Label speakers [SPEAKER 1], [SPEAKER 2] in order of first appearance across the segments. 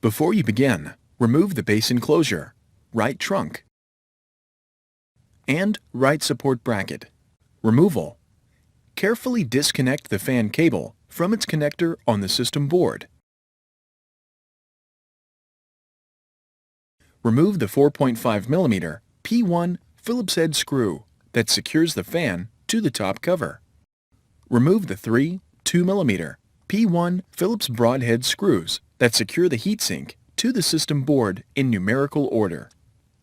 [SPEAKER 1] Before you begin, remove the base enclosure, right trunk, and right support bracket. Removal. Carefully disconnect the fan cable from its connector on the system board. Remove the 4.5mm P1 Phillips head screw that secures the fan to the top cover. Remove the three 2mm P1 Phillips broadhead screws that secure the heatsink to the system board in numerical order.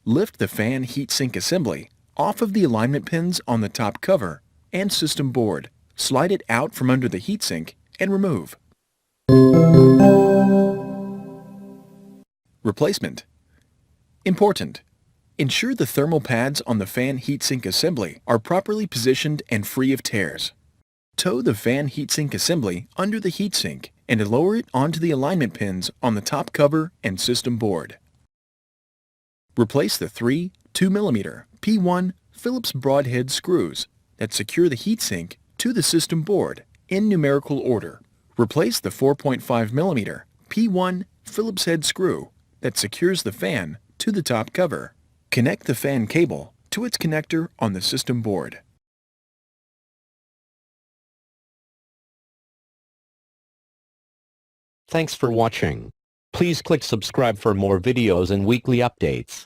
[SPEAKER 1] Lift the fan heatsink assembly off of the alignment pins on the top cover and system board. Slide it out from under the heatsink and remove. Replacement. Important. Ensure the thermal pads on the fan heatsink assembly are properly positioned and free of tears. Tow the fan heatsink assembly under the heatsink and lower it onto the alignment pins on the top cover and system board. Replace the three 2mm P1 Phillips broadhead screws that secure the heatsink to the system board in numerical order. Replace the 4.5mm P1 Phillips head screw that secures the fan to the top cover. Connect the fan cable to its connector on the system board.
[SPEAKER 2] Thanks for watching. Please click subscribe for more videos and weekly updates.